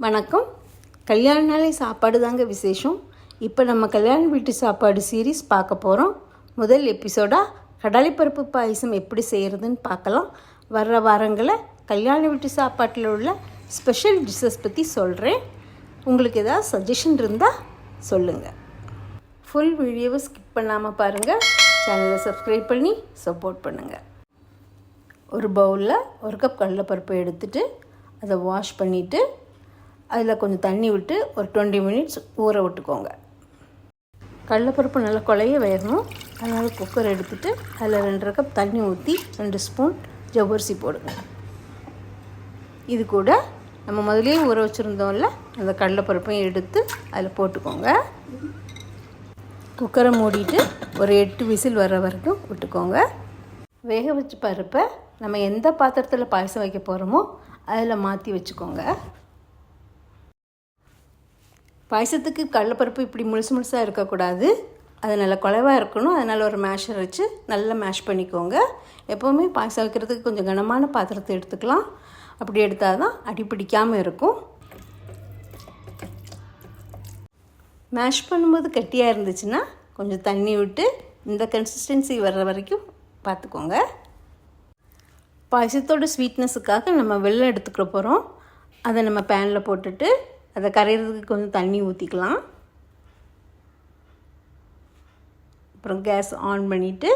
வணக்கம். கல்யாண நாளே சாப்பாடு தாங்க விசேஷம். இப்போ நம்ம கல்யாண வீட்டு சாப்பாடு சீரீஸ் பார்க்க போகிறோம். முதல் எபிசோடாக கடலைப்பருப்பு பாயசம் எப்படி செய்கிறதுன்னு பார்க்கலாம். வர்ற வாரங்களில் கல்யாண வீட்டு சாப்பாட்டில் உள்ள ஸ்பெஷல் டிஷ்ஷஸ் பற்றி சொல்கிறேன். உங்களுக்கு ஏதாவது சஜஷன் இருந்தால் சொல்லுங்கள். ஃபுல் வீடியோவை ஸ்கிப் பண்ணாமல் பாருங்கள். சேனலை சப்ஸ்கிரைப் பண்ணி சப்போர்ட் பண்ணுங்கள். ஒரு பவுலில் 1 கப் கடலைப்பருப்பு எடுத்துகிட்டு அதை வாஷ் பண்ணிவிட்டு அதில் கொஞ்சம் தண்ணி விட்டு ஒரு 20 மினிட்ஸ் ஊற விட்டுக்கோங்க. கடலைப்பருப்பு நல்லா குழைய வேகணும். அதனால் குக்கர் எடுத்துகிட்டு அதில் 2.5 கப் தண்ணி ஊற்றி 2 ஸ்பூன் ஜவ்வரிசி போடுங்க. இது கூட நம்ம முதலே ஊற வச்சுருந்தோம்ல அந்த கடலைப்பருப்பையும் எடுத்து அதில் போட்டுக்கோங்க. குக்கரை மூடிட்டு ஒரு 8 விசில் வர வரைக்கும் விட்டுக்கோங்க. வேக வச்ச பருப்பை நம்ம எந்த பாத்திரத்தில் பாயசம் வைக்க போகிறோமோ அதில் மாற்றி வச்சுக்கோங்க. பாயசத்துக்கு கடலைப்பருப்பு இப்படி முழுசாக இருக்கக்கூடாது. அது நல்லா குழைவாக இருக்கணும். அதனால் ஒரு மேஷர் வச்சு நல்லா மேஷ் பண்ணிக்கோங்க. எப்போவுமே பாயசம் வைக்கிறதுக்கு கொஞ்சம் கனமான பாத்திரத்தை எடுத்துக்கலாம். அப்படி எடுத்தால் தான் அடி பிடிக்காமல் இருக்கும். மேஷ் பண்ணும்போது கட்டியாக இருந்துச்சுன்னா கொஞ்சம் தண்ணி விட்டு இந்த கன்சிஸ்டன்சி வர்ற வரைக்கும் பார்த்துக்கோங்க. பாயசத்தோட ஸ்வீட்னஸுக்காக நம்ம வெல்லம் எடுத்துக்கிற போகிறோம். அதை நம்ம பேனில் போட்டுட்டு அதை கரையிறதுக்கு கொஞ்சம் தண்ணி ஊற்றிக்கலாம். அப்புறம் கேஸ் ஆன் பண்ணிவிட்டு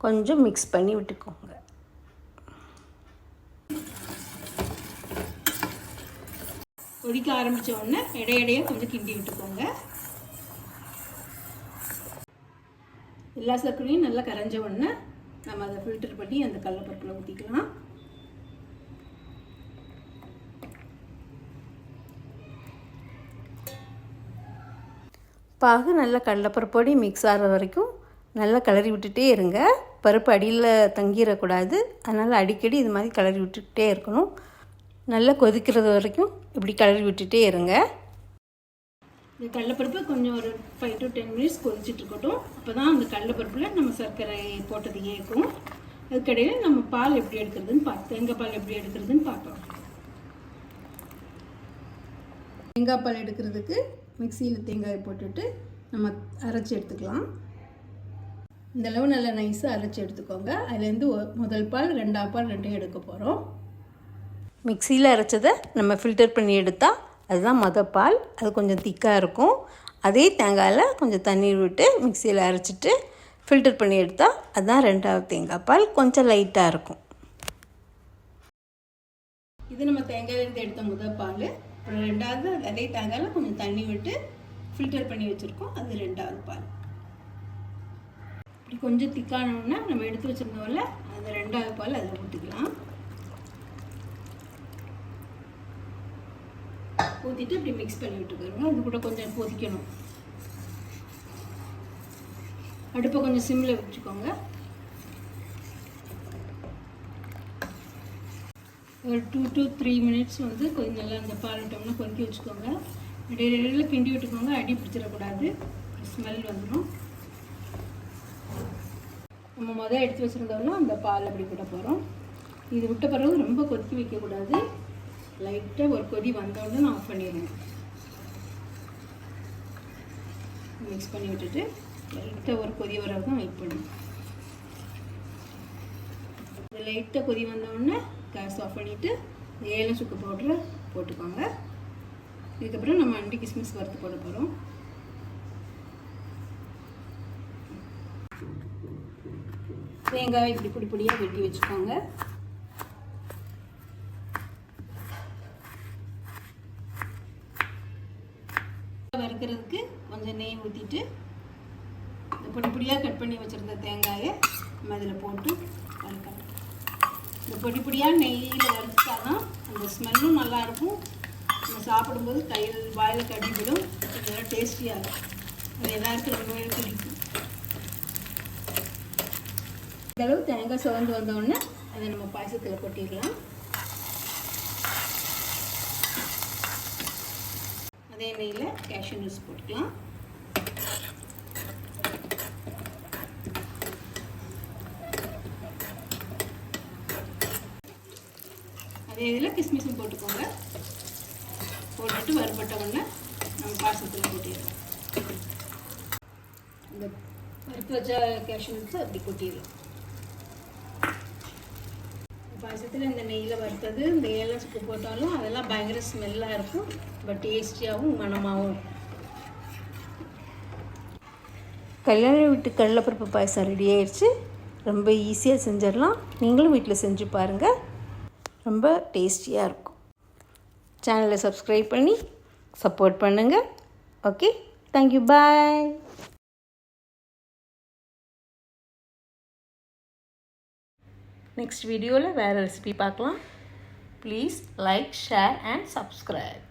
கொஞ்சம் மிக்ஸ் பண்ணி விட்டுக்கோங்க. கொதிக்க ஆரம்பித்த உடனே இடையிடையே கொஞ்சம் கிண்டி விட்டுக்கோங்க. எல்லா சர்க்கரையும் நல்லா கரைஞ்ச உடனே நம்ம அதை ஃபில்டர் பண்ணி அந்த கடலைப்பருப்பில் ஊற்றிக்கலாம். பாகு நல்லா கடலைப்பருப்போடு மிக்ஸ் ஆகிற வரைக்கும் நல்லா கிளறி விட்டுட்டே இருங்க. பருப்பு அடியில் தங்கிடக்கூடாது. அதனால் அடிக்கடி இது மாதிரி கிளறி விட்டுக்கிட்டே இருக்கணும். நல்லா கொதிக்கிறது வரைக்கும் இப்படி கிளறி விட்டுட்டே இருங்க. இந்த கடலைப்பருப்பு கொஞ்சம் ஒரு 5 to 10 மினிட்ஸ் கொதிச்சுட்ருக்கட்டும். அப்போ தான் அந்த கடலைப்பருப்பில் நம்ம சர்க்கரை போட்டது ஏற்கும். அதுக்கடையில் நம்ம பால் எப்படி எடுக்கிறதுன்னு தேங்காய் பால் எப்படி எடுக்கிறதுன்னு பார்க்கலாம். தேங்காய் பால் எடுக்கிறதுக்கு மிக்சியில் தேங்காயை போட்டுட்டு நம்ம அரைச்சி எடுத்துக்கலாம். இந்தளவு நல்லா நைஸாக அரைச்சி எடுத்துக்கோங்க. அதுலேருந்து முதல் பால் 2ஆம் பால் 2 எடுக்க போகிறோம். மிக்சியில் அரைச்சதை நம்ம ஃபில்டர் பண்ணி எடுத்தால் அதுதான் மொதல் பால். அது கொஞ்சம் திக்காக இருக்கும். அதே தேங்காயில் கொஞ்சம் தண்ணீர் விட்டு மிக்சியில் அரைச்சிட்டு ஃபில்டர் பண்ணி எடுத்தால் அதுதான் 2ஆவது தேங்காய் பால். கொஞ்சம் லைட்டாக இருக்கும். இது நம்ம தேங்காயிலேருந்து எடுத்த முதல் பால். அப்புறம் 2ஆவது அதே தேங்காயில் கொஞ்சம் தண்ணி விட்டு ஃபில்டர் பண்ணி வச்சுருக்கோம். அது 2ஆவது பால். இப்படி கொஞ்சம் திக்கானோன்னா நம்ம எடுத்து வச்சுருந்தோம்ல அந்த 2ஆவது பால் அதில் ஊற்றிக்கலாம். ஊற்றிட்டு இப்படி மிக்ஸ் பண்ணி விட்டுக்கோங்க. அது கூட கொஞ்சம் கொதிக்கணும். அடுப்பை கொஞ்சம் சிம்மில் வச்சுக்கோங்க. ஒரு 2 to 3 மினிட்ஸ் கொஞ்சம் நல்லா அந்த பால் விட்டோம்னா கொதிக்க வச்சுக்கோங்க. இடையில கிண்டி விட்டுக்கோங்க. அடி பிடிச்சிடக்கூடாது. ஸ்மெல் வந்துடும். நம்ம முதல் எடுத்து வச்சுருந்தோம்னா அந்த பால் அப்படி விட போகிறோம். இது விட்ட பிறகு ரொம்ப கொதிக்க வைக்கக்கூடாது. லைட்டாக ஒரு கொதி வந்தோடனே நான் ஆஃப் பண்ணிடுவேன். மிக்ஸ் பண்ணி விட்டுட்டு லைட்டாக ஒரு கொதி வர தான் வெயிட் பண்ணுவேன். லைட்டாக கொதி வந்தோடனே கேஸ் ஆஃப் பண்ணிவிட்டு ஏலம் சுக்கு பவுடரை போட்டுக்கோங்க. இதுக்கப்புறம் நம்ம அண்டி கிஸ்மிஸ் வறுத்து போட போகிறோம். தேங்காய் இப்படி பொடி பொடியாக வெட்டி வச்சுக்கோங்க. வறுக்கிறதுக்கு கொஞ்சம் நெய் ஊற்றிட்டு இந்த பொடி பொடியாக கட் பண்ணி வச்சுருந்த தேங்காயை நம்ம அதில் போட்டு வறுக்கலாம். இந்த பொடி பொடியாக நெய்யில் வறுத்தா தான் அந்த ஸ்மெல்லும் நல்லாயிருக்கும். நம்ம சாப்பிடும்போது கையில் வாயில் கடிவிடும். நல்லா டேஸ்டியாக இருக்கும். அது எல்லாருக்கும் ரொம்பவே பிடிக்கும். இந்தளவு தேங்காய் சிவந்து வந்தோடனே அதை நம்ம பாயசத்தில் கொட்டிடலாம். அதே நெய்யில் கேஷ்யூ நட்ஸ் போட்டுக்கலாம். அதே இதில் கிஸ்மிஸும் போட்டுக்கோங்க. போட்டுட்டு வறுபட்ட உடனே நம்ம பாயசத்தில் கொட்டிடலாம். இந்த வறுத்து வச்ச கேஷ்யூ நட்ஸ் அப்படி கொட்டிடலாம். பாயசத்தில் இந்த நெய்யில் வறுத்தது இந்த ஏலக்காய் சுக்கு போட்டாலும் அதெல்லாம் பயங்கர ஸ்மெல்லாக இருக்கும். பட் டேஸ்டியாகவும் மணமாகவும். கல்யாண வீட்டு கடலைப்பருப்பு பாயசம் ரெடி ஆயிடுச்சு. ரொம்ப ஈஸியாக செஞ்சிடலாம். நீங்களும் வீட்டில் செஞ்சு பாருங்கள். ரொம்ப டேஸ்டியாக இருக்கும். சேனலை சப்ஸ்கிரைப் பண்ணி சப்போர்ட் பண்ணுங்கள். ஓகே, தேங்க்யூ, பாய். நெக்ஸ்ட் வீடியோவில் வேறு ரெசிபி பார்க்கலாம். Please like, share and subscribe.